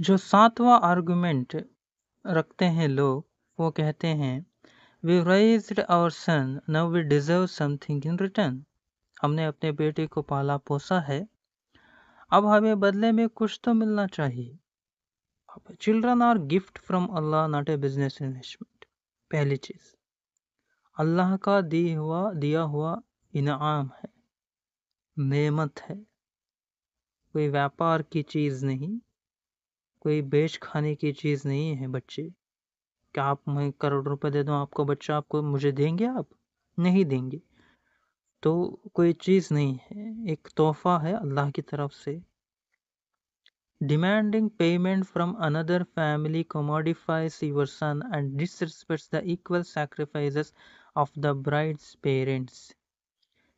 जो 7वां आर्गुमेंट रखते हैं लोग, वो कहते हैं we raised our son, now we deserve something in return. हमने अपने बेटे को पाला पोसा है, अब हमें बदले में कुछ तो मिलना चाहिए। Children are gift from Allah, not a business investment. पहली चीज, अल्लाह का दिया हुआ इनाम है, नेमत है, कोई व्यापार की चीज नहीं, कोई बेच खाने की चीज नहीं है। बच्चे, क्या आप मैं करोड़ रुपए दे दूं आपको, बच्चा आपको मुझे देंगे? आप नहीं देंगे। तो कोई चीज नहीं है, एक तोहफा है अल्लाह की तरफ से। Demanding payment from another family commodifies your son and disrespects the equal sacrifices of the bride's parents.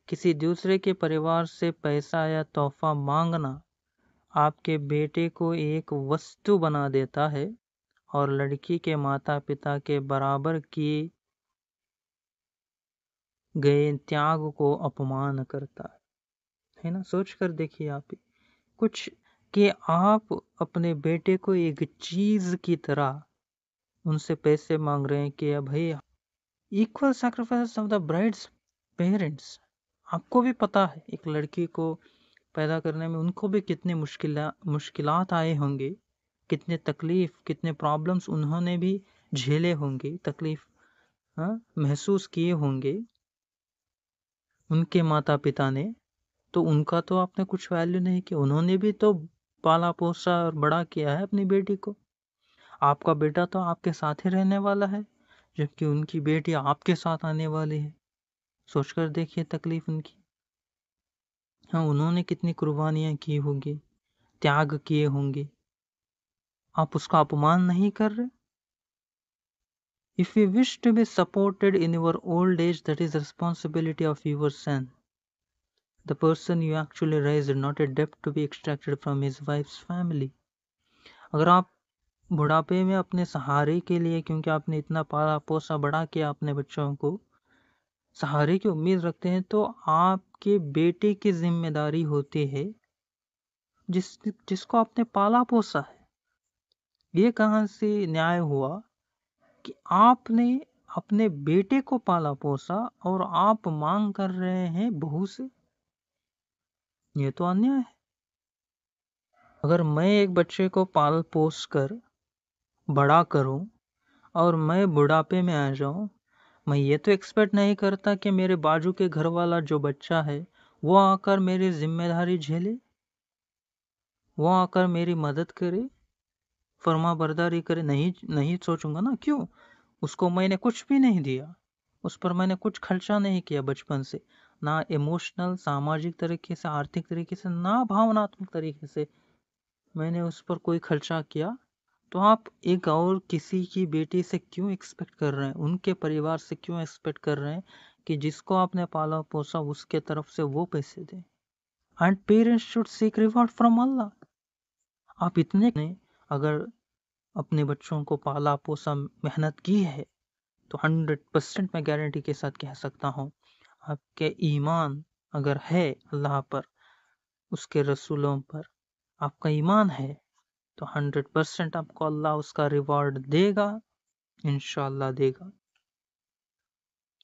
किसी दूसरे के परिवार से पैसा या तोहफा मांगना आपके बेटे को एक वस्तु बना देता है और लड़की के माता पिता के बराबर किए गए त्याग को अपमान करता है ना। सोच कर देखिए आप कुछ, कि आप अपने बेटे को एक चीज की तरह उनसे पैसे मांग रहे हैं कि भाई, equal sacrifice of the brides parents. आपको भी पता है एक लड़की को पैदा करने में उनको भी कितने मुश्किलात आए होंगे, कितने तकलीफ, कितने प्रॉब्लम्स उन्होंने भी झेले होंगे, तकलीफ महसूस किए होंगे उनके माता पिता ने। तो उनका तो आपने कुछ वैल्यू नहीं किया, उन्होंने भी तो पाला पोसा और बड़ा किया है अपनी बेटी को। आपका बेटा तो आपके साथ ही रहने वाला है, जबकि उनकी बेटी आपके साथ आने वाली है। सोचकर देखिए तकलीफ उनकी। हाँ, उन्होंने कितनी कुर्बानियां की होंगी, त्याग किए होंगे, आप उसका अपमान नहीं कर रहे। If you wish to be supported in your old age, that is the responsibility of your son, the person you actually raised, not a debt to be extracted from his wife's family. अगर आप बुढ़ापे में अपने सहारे के लिए, क्योंकि आपने इतना पाला पोसा बड़ा किया अपने बच्चों को, सहारे की उम्मीद रखते हैं, तो आपके बेटे की जिम्मेदारी होती है जिसको आपने पाला पोसा है। ये कहां से न्याय हुआ कि आपने अपने बेटे को पाला पोसा और आप मांग कर रहे हैं बहू से? ये तो अन्याय है। अगर मैं एक बच्चे को पाल पोस कर बड़ा करूं और मैं बुढ़ापे में आ जाऊं, मैं ये तो एक्सपेक्ट नहीं करता कि मेरे बाजू के घर वाला जो बच्चा है वो आकर मेरी जिम्मेदारी झेले, वो आकर मेरी मदद करे, फर्मा बरदारी करे। नहीं सोचूंगा ना। क्यों? उसको मैंने कुछ भी नहीं दिया, उस पर मैंने कुछ खर्चा नहीं किया बचपन से, ना इमोशनल सामाजिक तरीके से, आर्थिक तरीके से, ना भावनात्मक तरीके से मैंने उस पर कोई खर्चा किया। तो आप एक और किसी की बेटी से क्यों एक्सपेक्ट कर रहे हैं, उनके परिवार से क्यों एक्सपेक्ट कर रहे हैं कि जिसको आपने पाला पोसा उसके तरफ से वो पैसे दें? And parents should seek reward from Allah. आप इतने ने अगर अपने बच्चों को पाला पोसा, मेहनत की है, तो 100% मैं गारंटी के साथ कह सकता हूँ, आपके ईमान अगर है अल्लाह पर, उसके रसूलों पर आपका ईमान है, तो 100% आपको अल्लाह उसका रिवॉर्ड देगा, इंशाल्लाह देगा,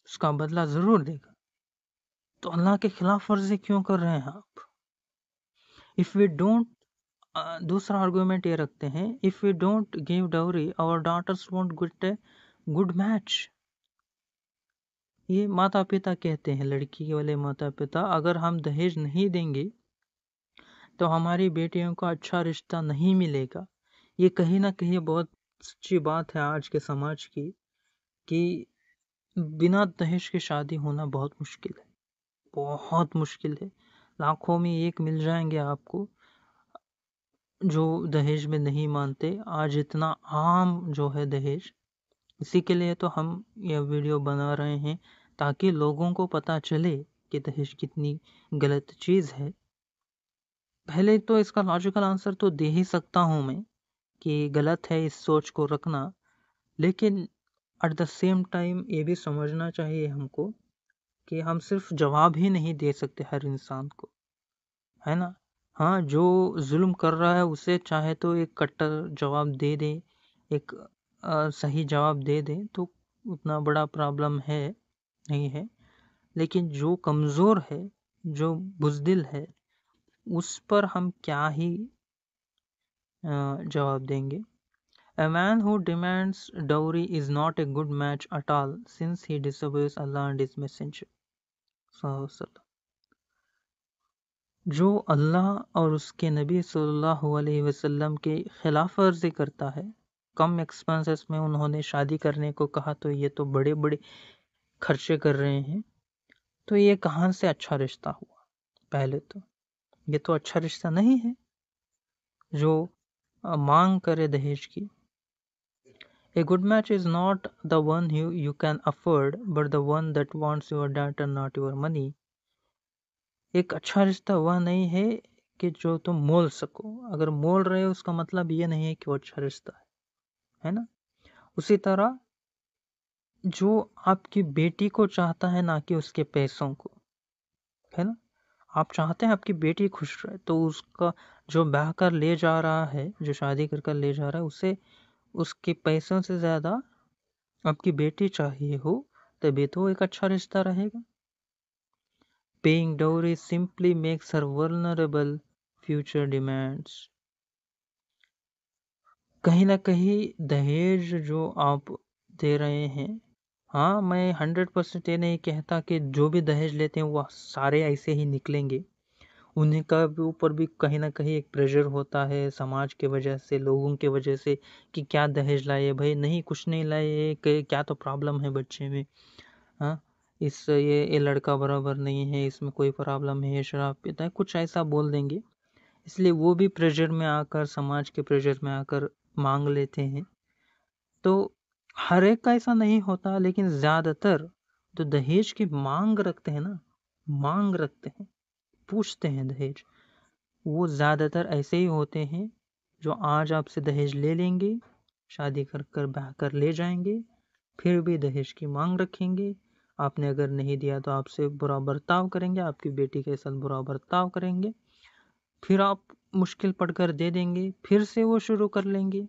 उसका बदला जरूर देगा। तो अल्लाह के खिलाफ वर्जी क्यों कर रहे हैं आप? इफ वी डोंट, दूसरा आर्गुमेंट ये रखते हैं, if we don't give dowry our daughters won't get a good match. ये माता पिता कहते हैं, लड़की वाले माता पिता, अगर हम दहेज नहीं देंगे तो हमारी बेटियों को अच्छा रिश्ता नहीं मिलेगा। ये कहीं ना कहीं बहुत सच्ची बात है आज के समाज की, कि बिना दहेज के शादी होना बहुत मुश्किल है, बहुत मुश्किल है। लाखों में एक मिल जाएंगे आपको जो दहेज में नहीं मानते। आज इतना आम जो है दहेज, इसी के लिए तो हम यह वीडियो बना रहे हैं, ताकि लोगों को पता चले कि दहेज कितनी गलत चीज है। पहले तो इसका लॉजिकल आंसर तो दे ही सकता हूं मैं कि गलत है इस सोच को रखना, लेकिन एट द सेम टाइम ये भी समझना चाहिए हमको कि हम सिर्फ जवाब ही नहीं दे सकते हर इंसान को, है ना। हाँ, जो जुल्म कर रहा है उसे चाहे तो एक कट्टर जवाब दे दे, एक सही जवाब दे दे तो उतना बड़ा प्रॉब्लम है नहीं है। लेकिन जो कमज़ोर है, जो बुज़दिल है, उस पर हम क्या ही जवाब देंगे। A man who demands dowry is not a good match at all since he disobeys Allah and His Messenger. सल्लल्लाहु अलैहि वसल्लम। जो अल्लाह और उसके नबी सल्लल्लाहु अलैहि वसल्लम के खिलाफ वर्जी करता है, कम एक्सपेंसेस में उन्होंने शादी करने को कहा तो ये तो बड़े बड़े खर्चे कर रहे हैं, तो ये कहाँ से अच्छा रिश्ता हुआ। पहले तो ये तो अच्छा रिश्ता नहीं है जो मांग करे दहेज की। A good match is not the one you can afford, but the one that wants your data, not your money. एक अच्छा रिश्ता वह नहीं है कि जो तुम मोल सको। अगर मोल रहे हो उसका मतलब ये नहीं है कि वो अच्छा रिश्ता है ना। उसी तरह जो आपकी बेटी को चाहता है ना कि उसके पैसों को, है ना। आप चाहते हैं आपकी बेटी खुश रहे, तो उसका जो ब्याह कर ले जा रहा है, जो शादी कर कर ले जा रहा है, उसे उसके पैसों से ज्यादा आपकी बेटी चाहिए हो, तभी तो एक अच्छा रिश्ता रहेगा। Paying dowry simply makes her vulnerable future demands. कहीं ना कहीं दहेज जो आप दे रहे हैं, हाँ मैं 100% ये नहीं कहता कि जो भी दहेज लेते हैं वो सारे ऐसे ही निकलेंगे। उन्हीं का भी ऊपर भी कहीं ना कहीं एक प्रेशर होता है समाज के वजह से, लोगों के वजह से कि क्या दहेज लाए भाई, नहीं कुछ नहीं लाए, क्या तो प्रॉब्लम है बच्चे में, हाँ इस ये लड़का बराबर नहीं है, इसमें कोई प्रॉब्लम है, ये शराब पीता है, कुछ ऐसा बोल देंगे। इसलिए वो भी प्रेशर में आकर, समाज के प्रेशर में आकर मांग लेते हैं। तो हर एक का ऐसा नहीं होता, लेकिन ज्यादातर तो दहेज की मांग रखते हैं ना, मांग रखते हैं, पूछते हैं दहेज, वो ज्यादातर ऐसे ही होते हैं जो आज आपसे दहेज ले लेंगे, शादी कर कर ब्याह कर ले जाएंगे, फिर भी दहेज की मांग रखेंगे। आपने अगर नहीं दिया तो आपसे बुरा बर्ताव करेंगे, आपकी बेटी के साथ बुरा बर्ताव करेंगे, फिर आप मुश्किल पड़कर दे देंगे, फिर से वो शुरू कर लेंगे।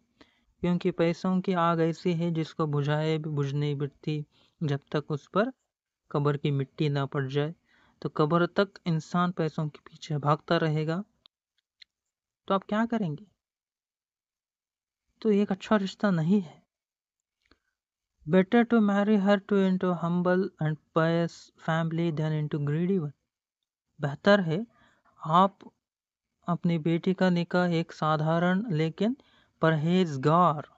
क्योंकि पैसों की आग ऐसी है जिसको बुझाए भी बुझ नहीं बिकती जब तक उस पर कब्र की मिट्टी ना पड़ जाए। तो कब्र तक इंसान पैसों के पीछे भागता रहेगा, तो आप क्या करेंगे। तो एक अच्छा रिश्ता नहीं है। Better to marry her to into humble and pious family then into greedy one. बेहतर है आप अपनी बेटी का निकाह एक साधारण लेकिन परहेजगार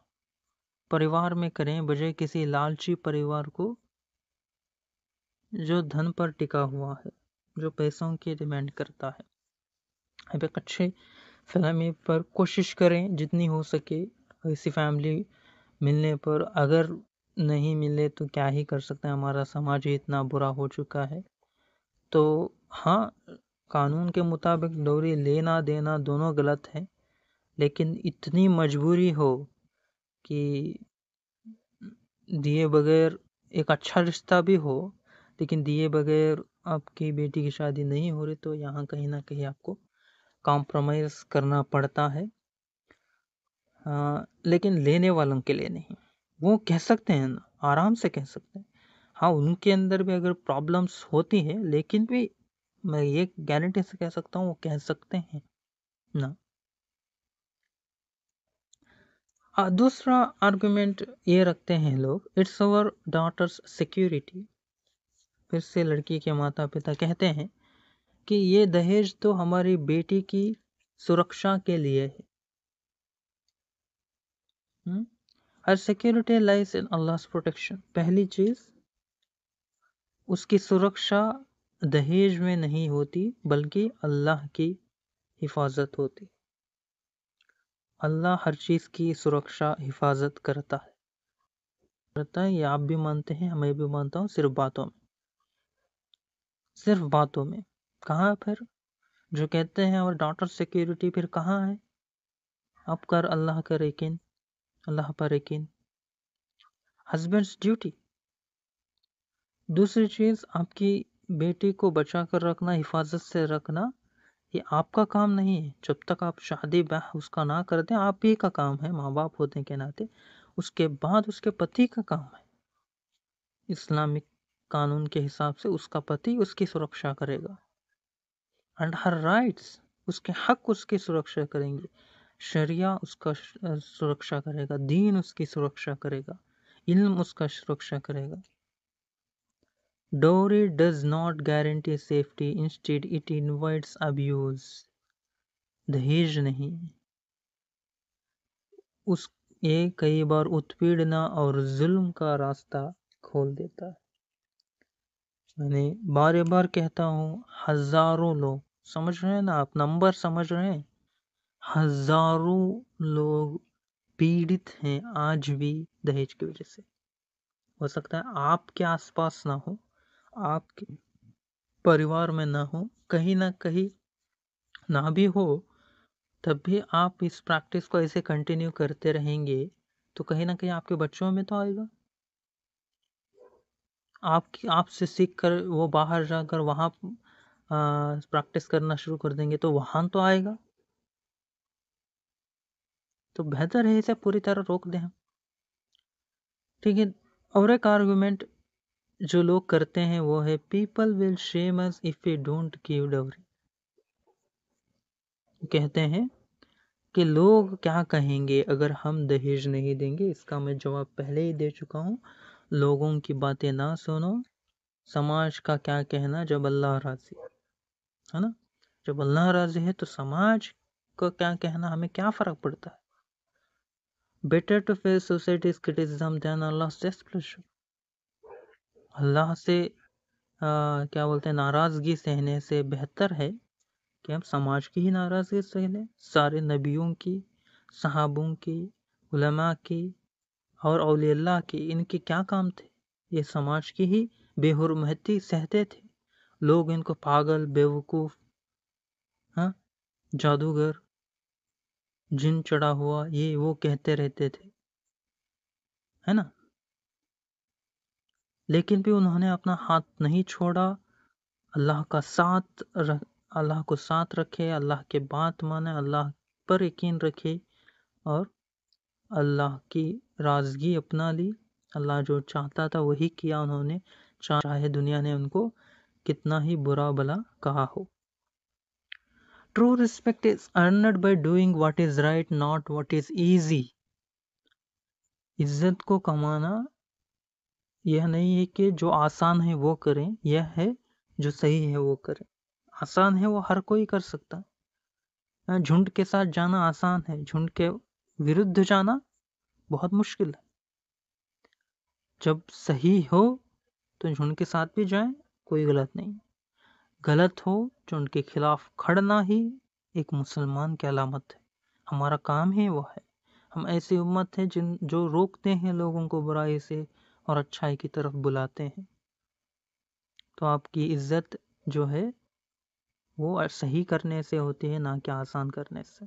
परिवार में करें, बजाय किसी लालची परिवार को जो धन पर टिका हुआ है, जो पैसों की डिमांड करता है। अब एक अच्छे फैमिली पर कोशिश करें जितनी हो सके, ऐसी फैमिली मिलने पर। अगर नहीं मिले तो क्या ही कर सकते हैं, हमारा समाज ही इतना बुरा हो चुका है। तो हाँ, कानून के मुताबिक डोरी लेना देना दोनों गलत है, लेकिन इतनी मजबूरी हो कि दिए बगैर एक अच्छा रिश्ता भी हो, लेकिन दिए बगैर आपकी बेटी की शादी नहीं हो रही, तो यहाँ कहीं ना कहीं आपको कॉम्प्रोमाइज करना पड़ता है। लेकिन लेने वालों के लिए नहीं। वो कह सकते हैं ना, आराम से कह सकते हैं। हाँ, उनके अंदर भी अगर प्रॉब्लम्स होती है, लेकिन भी मैं ये गारंटी से कह सकता हूँ वो कह सकते हैं ना। दूसरा आर्गुमेंट ये रखते हैं लोग, इट्स अवर डॉटर्स सिक्योरिटी। फिर से लड़की के माता पिता कहते हैं कि ये दहेज तो हमारी बेटी की सुरक्षा के लिए है। हर सिक्योरिटी लाइज इन अल्लाह's प्रोटेक्शन। पहली चीज, उसकी सुरक्षा दहेज में नहीं होती, बल्कि अल्लाह की हिफाजत होती। अल्लाह हर चीज की सुरक्षा हिफाजत करता है, ये आप भी मानते हैं, मैं भी मानता हूँ, सिर्फ बातों में, सिर्फ बातों में। कहाँ फिर जो कहते हैं और डॉटर सिक्योरिटी, फिर कहाँ है आप कर अल्लाह कर यकीन, अल्लाह पर यकीन। Husband's duty. दूसरी चीज, आपकी बेटी को बचा कर रखना, हिफाजत से रखना ये आपका काम नहीं है। जब तक आप शादी ब्याह उसका ना कर दें, आप ही का काम है, माँ बाप होने के नाते। उसके बाद उसके पति का काम है। इस्लामिक कानून के हिसाब से उसका पति उसकी सुरक्षा करेगा, एंड हर राइट्स, उसके हक उसकी सुरक्षा करेंगे। शरिया उसका सुरक्षा करेगा, दीन उसकी सुरक्षा करेगा, इल्म उसका सुरक्षा करेगा। Dowry does not guarantee safety, instead it invites abuse. दहेज नहीं, उस ये कई बार उत्पीड़ना और जुल्म का रास्ता खोल देता है। मैंने बार बार कहता हूँ, हजारों लोग, समझ रहे हैं ना आप, नंबर समझ रहे हैं, हजारों लोग पीड़ित हैं आज भी दहेज की वजह से। हो सकता है आपके आसपास ना हो, आपके परिवार में ना हो, कहीं ना कहीं ना भी हो, तब भी आप इस प्रैक्टिस को ऐसे कंटिन्यू करते रहेंगे तो कहीं ना कहीं आपके बच्चों में तो आएगा। आपसे सीख कर वो बाहर जाकर वहाँ प्रैक्टिस करना शुरू कर देंगे तो वहाँ तो आएगा। तो बेहतर है इसे पूरी तरह रोक दें हम, ठीक है। और एक आर्गुमेंट जो लोग करते हैं वो है, people will shame us if we don't give dowry. कहते हैं कि लोग क्या कहेंगे अगर हम दहेज नहीं देंगे। इसका मैं जवाब पहले ही दे चुका हूँ। लोगों की बातें ना सुनो, समाज का क्या कहना जब अल्लाह राजी है ना। जब अल्लाह राजी है तो समाज को क्या कहना, हमें क्या फर्क पड़ता है। Better to face society's criticism than Allah's displeasure। Allah से क्या बोलते हैं, नाराजगी सहने से बेहतर है कि हम समाज की ही नाराजगी सह लें। सारे नबियों की, सहाबों की, उलमा की और औलिया की, इनके क्या काम थे, ये समाज की ही बेहुरमती सहते थे। लोग इनको पागल, बेवकूफ, हाँ, जादूगर, जिन चढ़ा हुआ, ये वो कहते रहते थे, है ना। लेकिन भी उन्होंने अपना हाथ नहीं छोड़ा। अल्लाह का साथ अल्लाह को साथ रखे, अल्लाह के बात माने, अल्लाह पर यकीन रखे और अल्लाह की राजगी अपना ली। अल्लाह जो चाहता था वही किया उन्होंने, चाहे दुनिया ने उनको कितना ही बुरा भला कहा हो। True respect is earned by doing what is right, not what is easy. इज्जत को कमाना यह नहीं है कि जो आसान है वो करें, यह है जो सही है वो करें। आसान है वो हर कोई कर सकता है। झुंड के साथ जाना आसान है, झुंड के विरुद्ध जाना बहुत मुश्किल है। जब सही हो तो झुंड के साथ भी जाएं, कोई गलत नहीं। गलत हो तो उनके खिलाफ खड़ना ही एक मुसलमान की अलामत है। हमारा काम ही वो है। हम ऐसी उम्मत है जो रोकते हैं लोगों को बुराई से और अच्छाई की तरफ बुलाते हैं। तो आपकी इज्जत जो है वो सही करने से होती है, ना कि आसान करने से।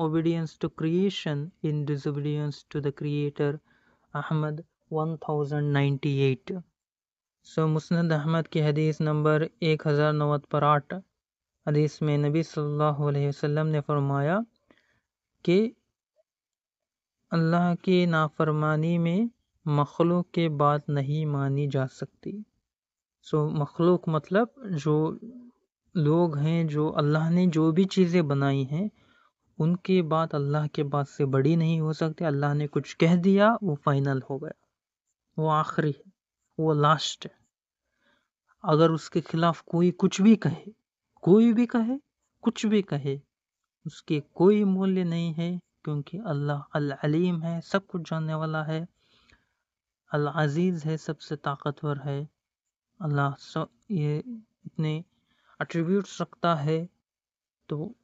obedience to creation in disobedience to the Creator. Ahmad 1098। सो मुस्नद अहमद की हदीस नंबर 1098 हदीस में नबी सल्लल्लाहु अलैहि वसल्लम ने फरमाया कि अल्लाह की नाफरमानी में मखलूक के बात नहीं मानी जा सकती। सो मखलूक मतलब जो लोग हैं, जो अल्लाह ने जो भी चीज़ें बनाई हैं, उनकी बात अल्लाह के बात से बड़ी नहीं हो सकती। अल्लाह ने कुछ कह दिया, वो फाइनल हो गया, वो आखिरी है, वो लास्ट है। अगर उसके खिलाफ कोई कुछ भी कहे, कोई भी कहे, कुछ भी कहे, उसके कोई मूल्य नहीं है, क्योंकि अल्लाह अल अलीम है, सब कुछ जानने वाला है, अल अजीज है, सबसे ताकतवर है। अल्लाह ये इतने एट्रीब्यूट्स रखता है, तो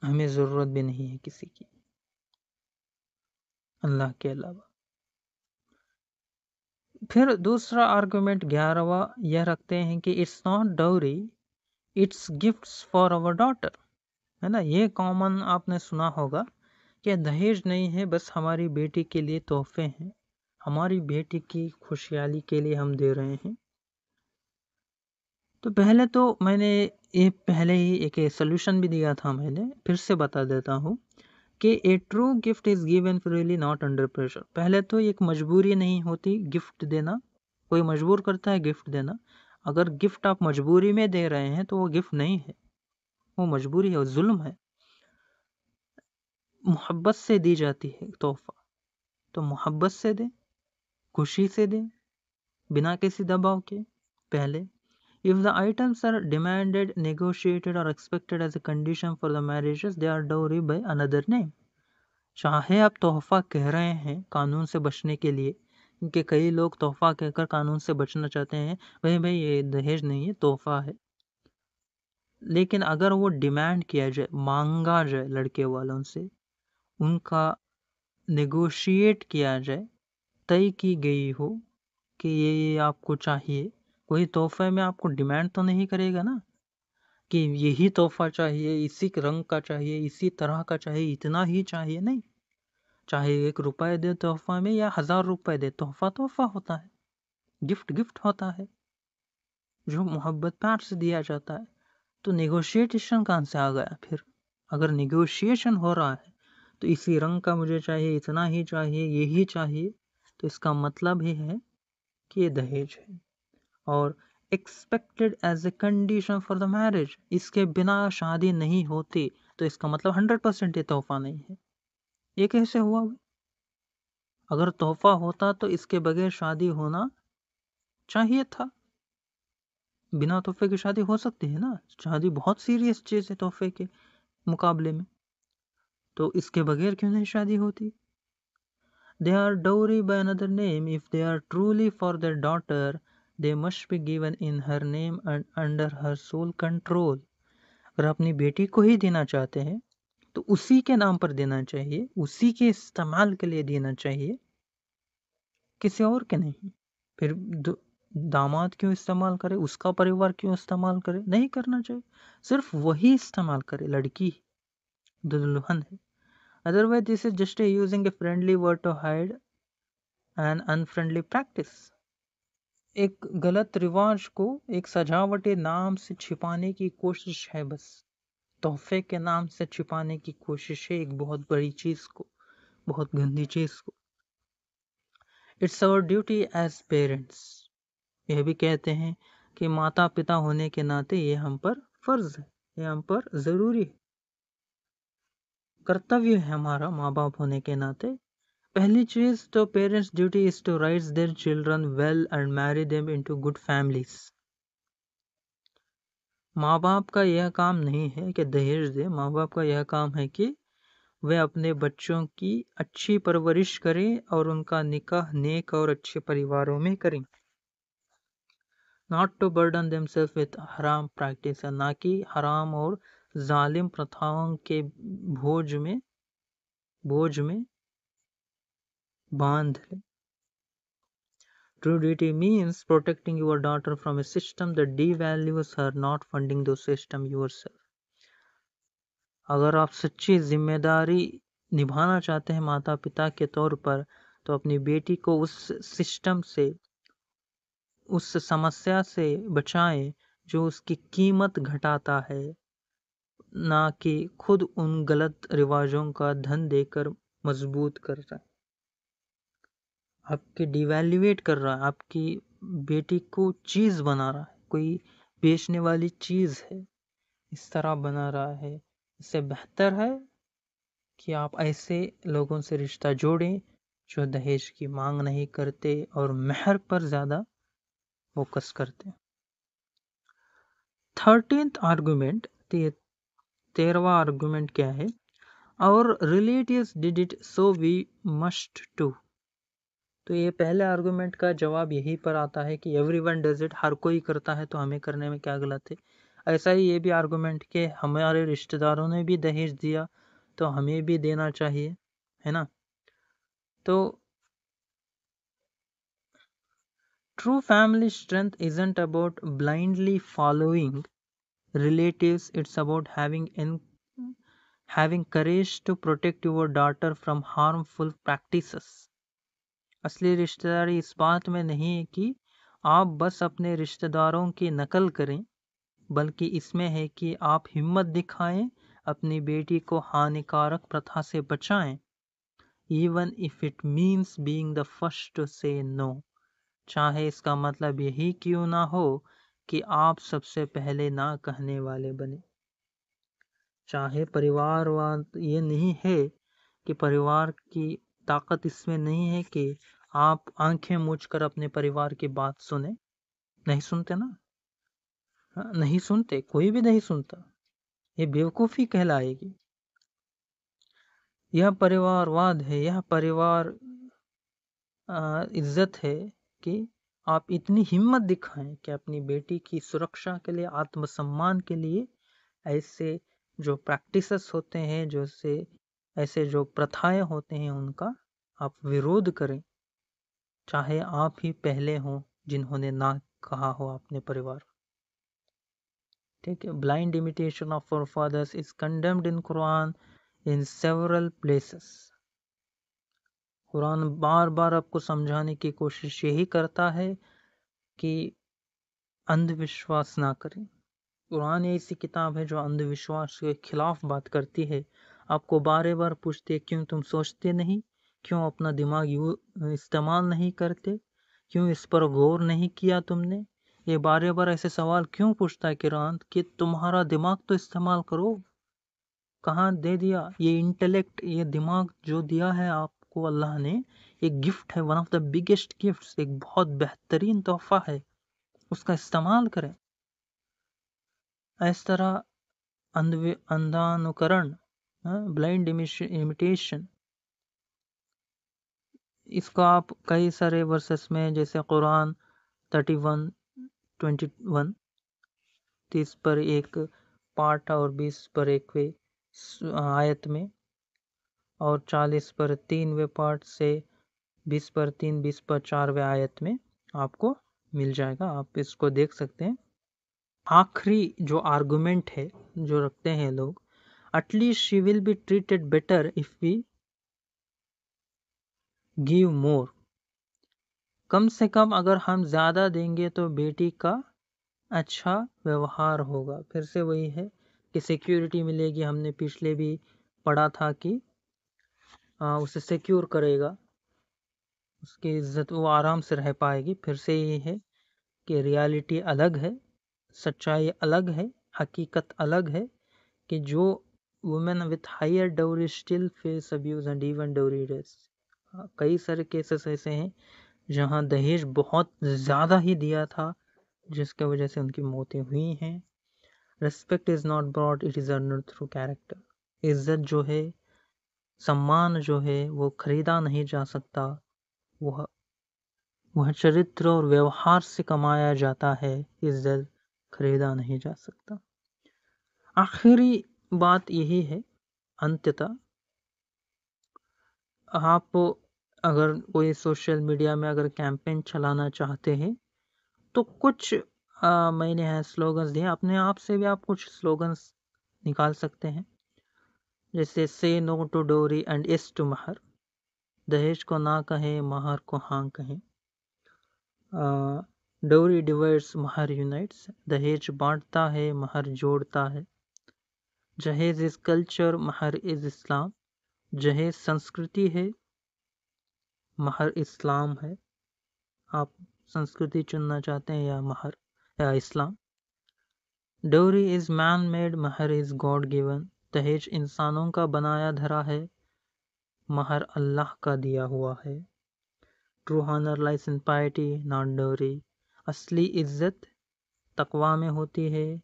हमें ज़रूरत भी नहीं है किसी की अल्लाह के अलावा। फिर दूसरा आर्गुमेंट 11वां यह रखते हैं कि it's not dowry, it's gifts for our daughter, है ना। ये कॉमन आपने सुना होगा कि दहेज नहीं है, बस हमारी बेटी के लिए तोहफे हैं, हमारी बेटी की खुशहाली के लिए हम दे रहे हैं। तो पहले तो मैंने ये पहले ही एक सोल्यूशन भी दिया था, मैंने फिर से बता देता हूँ कि a true gift is given freely not under pressure. पहले तो एक मजबूरी नहीं होती गिफ्ट देना, कोई मजबूर करता है गिफ्ट देना। अगर गिफ्ट आप मजबूरी में दे रहे हैं तो वो गिफ्ट नहीं है, वो मजबूरी है, वो जुल्म है। मोहब्बत से दी जाती है तोहफा, तो मोहब्बत से दे, खुशी से दे, बिना किसी दबाव के। पहले if the items are demanded, negotiated or expected as a condition for the marriages, they are dowry by another name। चाहे आप तोहफा कह रहे हैं कानून से बचने के लिए, क्योंकि कई लोग तोहफा कहकर कानून से बचना चाहते हैं, भाई ये दहेज नहीं है, तोहफा है। लेकिन अगर वो डिमांड किया जाए, मांगा जाए लड़के वालों से, उनका नेगोशिएट किया जाए, तय की गई हो कि ये आपको चाहिए, कोई तोहफे में आपको डिमांड तो नहीं करेगा ना कि यही तोहफा चाहिए, इसी रंग का चाहिए, इसी तरह का चाहिए, इतना ही चाहिए। नहीं, चाहे 1 रुपए दे तोहफा में या 1000 रुपए दे, तोहफा तोहफा होता है, गिफ्ट गिफ्ट होता है, जो मोहब्बत प्यार से दिया जाता है। तो नेगोशिएशन कहाँ से आ गया फिर? अगर नेगोशिएशन हो रहा है तो इसी रंग का मुझे चाहिए, इतना ही चाहिए, यही चाहिए, तो इसका मतलब ही है कि ये दहेज है। और expected as a condition for the marriage, इसके बिना शादी नहीं होती, तो इसका मतलब 100% ये तोहफा नहीं है। ये कैसे हुआ भाई? अगर तोहफा होता तो इसके बगैर शादी होना चाहिए था। बिना तोहफे की शादी हो सकती है ना, शादी बहुत सीरियस चीज है तोहफे के मुकाबले में, तो इसके बगैर क्यों नहीं शादी होती? They are dowry by another name. If they are truly for their daughter, they must be given in her name and under her sole control। अगर अपनी बेटी को ही देना चाहते हैं तो उसी के नाम पर देना चाहिए, उसी के इस्तेमाल के लिए देना चाहिए, किसी और के नहीं। फिर दामाद क्यों इस्तेमाल करे, उसका परिवार क्यों इस्तेमाल करे? नहीं करना चाहिए, सिर्फ वही इस्तेमाल करे, लड़की दुल्हन है। Otherwise, this is just a using a friendly word to hide an unfriendly practice। एक गलत रिवाज को एक सजावटी नाम से छिपाने की कोशिश है, बस तोहफे के नाम से छिपाने की कोशिश है एक बहुत बड़ी चीज को, बहुत गंदी चीज को। It's our duty as parents, यह भी कहते हैं कि माता पिता होने के नाते ये हम पर फर्ज है, ये हम पर जरूरी है, कर्तव्य है हमारा माँ बाप होने के नाते। पहली चीज तो parents' duty is to raise their children well and marry them into good families. माँ बाप का यह काम नहीं है कि दहेज दे, माँ बाप का यह काम है कि वे अपने बच्चों की अच्छी परवरिश करें और उनका निकाह नेक और अच्छे परिवारों में करें। Not to burden themselves with हराम प्रैक्टिस, ना कि हराम और जालिम प्रथाओं के बोझ में बांध ले। True duty means protecting your daughter from a system that devalues her, not funding those system yourself। अगर आप सच्ची जिम्मेदारी निभाना चाहते हैं माता पिता के तौर पर, तो अपनी बेटी को उस सिस्टम से, उस समस्या से बचाएं जो उसकी कीमत घटाता है, ना कि खुद उन गलत रिवाजों का धन देकर मजबूत कर रहा है, आपकी डिवैल्यूएट कर रहा है, आपकी बेटी को चीज बना रहा है, कोई बेचने वाली चीज है, इस तरह बना रहा है। इससे बेहतर है कि आप ऐसे लोगों से रिश्ता जोड़ें जो दहेज की मांग नहीं करते और महर पर ज्यादा फोकस करते। 13th आर्गुमेंट, 13वां आर्गुमेंट क्या है? और relatives did it so we must too. तो ये पहले आर्गुमेंट का जवाब यही पर आता है कि एवरीवन डज इट, हर कोई करता है तो हमें करने में क्या गलत है। ऐसा ही ये भी आर्गुमेंट के हमारे रिश्तेदारों ने भी दहेज दिया तो हमें भी देना चाहिए, है ना। तो true family strength isn't about blindly following relatives, it's about having courage to protect your daughter from harmful practices। असली रिश्तेदारी इस बात में नहीं है कि आप बस अपने रिश्तेदारों की नकल करें, बल्कि इसमें है कि आप हिम्मत दिखाएं, अपनी बेटी को हानिकारक प्रथा से बचाएं, even if it means being the first to say no, चाहे इसका मतलब यही क्यों ना हो कि आप सबसे पहले ना कहने वाले बने। चाहे परिवारवाद ये नहीं है कि परिवार की ताकत इसमें नहीं है कि आप आंखें मूंझकर अपने परिवार की बात सुने, नहीं सुनते ना, हाँ, नहीं सुनते, कोई भी नहीं सुनता, ये बेवकूफ़ी कहलाएगी। यह परिवारवाद है, यह परिवार इज्जत है कि आप इतनी हिम्मत दिखाएं कि अपनी बेटी की सुरक्षा के लिए, आत्मसम्मान के लिए ऐसे जो प्रैक्टिसेस होते हैं, जो से ऐसे जो प्रथाएं होते हैं उनका आप विरोध करें, चाहे आप ही पहले हों जिन्होंने ना कहा हो अपने परिवार। ठीक है, blind imitation of our fathers is condemned in Quran in several places. Quran बार बार आपको समझाने की कोशिश यही करता है कि अंधविश्वास ना करें। कुरान ऐसी किताब है जो अंधविश्वास के खिलाफ बात करती है, आपको बार बार पूछती है क्यों तुम सोचते नहीं, क्यों अपना दिमाग इस्तेमाल नहीं करते, क्यों इस पर गौर नहीं किया तुमने। ये बार बार ऐसे सवाल क्यों पूछता है कुरान कि तुम्हारा दिमाग तो इस्तेमाल करो, कहाँ दे दिया ये इंटेलेक्ट, ये दिमाग जो दिया है आपको अल्लाह ने, एक गिफ्ट है, one of the biggest gifts, एक बहुत बेहतरीन तोहफा है, उसका इस्तेमाल करें। इस तरह अंधानुकरण, ब्लाइंड इमिटेशन, इसको आप कई सारे वर्सेस में, जैसे कुरान 31:21, 30 पर एक पाठ और 20 पर एक आयत में, और 40 पर 3वें पाठ से 20 पर 3, 20 पर 4वें आयत में आपको मिल जाएगा, आप इसको देख सकते हैं। आखिरी जो आर्गुमेंट है जो रखते हैं लोग, at least she will be treated better if we give more, कम से कम अगर हम ज़्यादा देंगे तो बेटी का अच्छा व्यवहार होगा। फिर से वही है कि सिक्योरिटी मिलेगी, हमने पिछले भी पढ़ा था कि उसे सिक्योर करेगा, उसकी इज्जत, वो आराम से रह पाएगी। फिर से ये है कि रियलिटी अलग है, सच्चाई अलग है, हकीकत अलग है कि जो women with higher dowry still face abuse and even dowry race. कई सारे केसेस ऐसे हैं जहां दहेज बहुत ज़्यादा ही दिया था, जिसके वजह से उनकी मौतें हुई हैं। Respect is not bought, it is earned through character. इज्जत जो है, सम्मान जो है, वो खरीदा नहीं जा सकता, वह चरित्र और व्यवहार से कमाया जाता है, इज्जत खरीदा नहीं जा सकता। आखिरी बात यही है, अंततः आप अगर कोई सोशल मीडिया में अगर कैंपेन चलाना चाहते हैं तो कुछ मैंने स्लोगन्स दिए, अपने आप से भी आप कुछ स्लोगन्स निकाल सकते हैं, जैसे से नो टू डोरी एंड यस टू महर, दहेज को ना कहें, महर को हाँ कहें। डोरी डिवाइड्स, महर यूनाइट्स, दहेज बांटता है, महर जोड़ता है। Jahez is culture, mahr is Islam, जहेज संस्कृति है, महर इस्लाम है। आप संस्कृति चुनना चाहते हैं या महर या इस्लाम। डोरी इज मैन मेड, महर इज गॉड गिवन, दहेज इंसानों का बनाया धरा है, महर अल्लाह का दिया हुआ है। True honour lies in piety not dowry, असली इज्जत तकवा में होती है,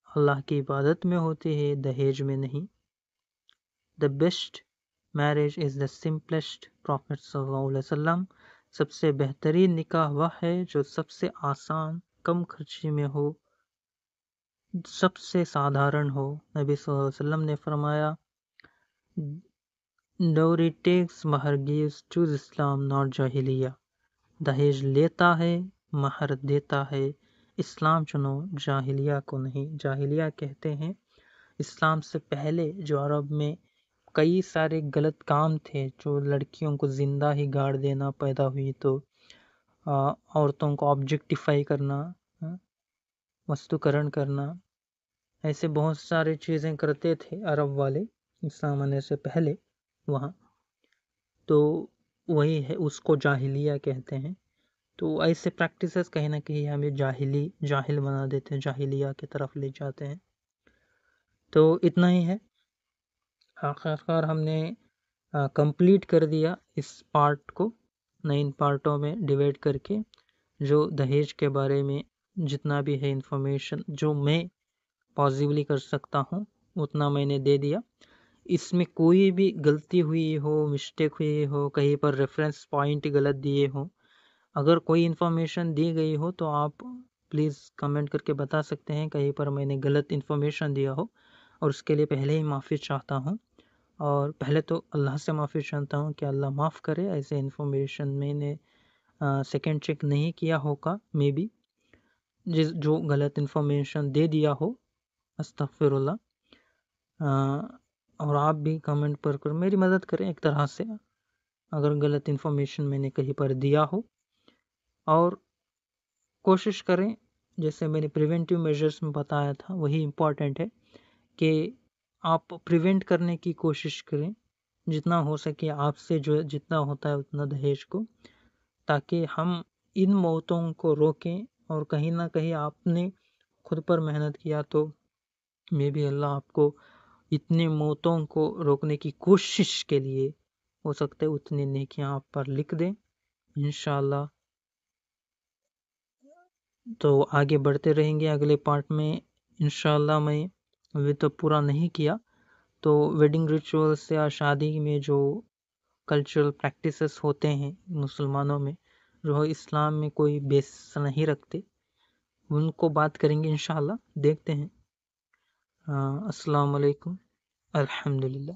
अल्लाह की इबादत में होती है, दहेज में नहीं। The best marriage is the simplest, profit सल्लल्लाहु अलैहि वसल्लम, सबसे बेहतरीन निकाह वह है जो सबसे आसान, कम खर्चे में हो, सबसे साधारण हो। नबी सल्लल्लाहु अलैहि वसल्लम ने फरमाया, dowry takes, mahr gives, choose Islam not jahiliya, दहेज लेता है, महर देता है, इस्लाम चुनो, जाहिलिया को नहीं। जाहिलिया कहते हैं इस्लाम से पहले जो अरब में कई सारे गलत काम थे, जो लड़कियों को जिंदा ही गाड़ देना, पैदा हुई तो औरतों को ऑब्जेक्टिफाई करना, वस्तुकरण करना, ऐसे बहुत सारे चीज़ें करते थे अरब वाले इस्लाम आने से पहले वहाँ। तो वही है, उसको जाहिलिया कहते हैं। तो ऐसे प्रैक्टिसेस कहीं ना कहीं हमें जाहिल बना देते हैं, जाहिलिया की तरफ ले जाते हैं। तो इतना ही है। आखिरकार हमने कंप्लीट कर दिया इस पार्ट को 9 पार्टों में डिवाइड करके। जो दहेज के बारे में जितना भी है इंफॉर्मेशन जो मैं पॉसिबली कर सकता हूँ उतना मैंने दे दिया। इसमें कोई भी गलती हुई हो, मिस्टेक हुई हो, कहीं पर रेफरेंस पॉइंट गलत दिए हो, अगर कोई इन्फॉर्मेशन दी गई हो तो आप प्लीज़ कमेंट करके बता सकते हैं कहीं पर मैंने गलत इन्फॉर्मेशन दिया हो, और उसके लिए पहले ही माफ़ी चाहता हूँ। और पहले तो अल्लाह से माफ़ी चाहता हूँ कि अल्लाह माफ़ करे, ऐसे इन्फॉर्मेशन मैंने सेकंड चेक नहीं किया होगा, मे बी जो गलत इन्फॉर्मेशन दे दिया हो, अस्तगफिरुल्लाह। और आप भी कमेंट पर कर मेरी मदद करें एक तरह से, अगर गलत इन्फॉर्मेशन मैंने कहीं पर दिया हो। और कोशिश करें, जैसे मैंने प्रिवेंटिव मेजर्स में बताया था वही इम्पॉर्टेंट है कि आप प्रिवेंट करने की कोशिश करें जितना हो सके आपसे, जो जितना होता है उतना दहेज को, ताकि हम इन मौतों को रोकें। और कहीं ना कहीं आपने खुद पर मेहनत किया तो मे बी अल्लाह आपको इतने मौतों को रोकने की कोशिश के लिए हो सकता है उतनी नेकियां आप पर लिख दें इंशाल्लाह। तो आगे बढ़ते रहेंगे अगले पार्ट में इंशाल्लाह। मैं अभी तो पूरा नहीं किया, तो वेडिंग रिचुअल्स या शादी में जो कल्चरल प्रैक्टिसेस होते हैं मुसलमानों में, जो इस्लाम में कोई बेस नहीं रखते, उनको बात करेंगे इंशाल्लाह। देखते हैं। अस्सलाम वालेकुम, अल्हम्दुलिल्लाह।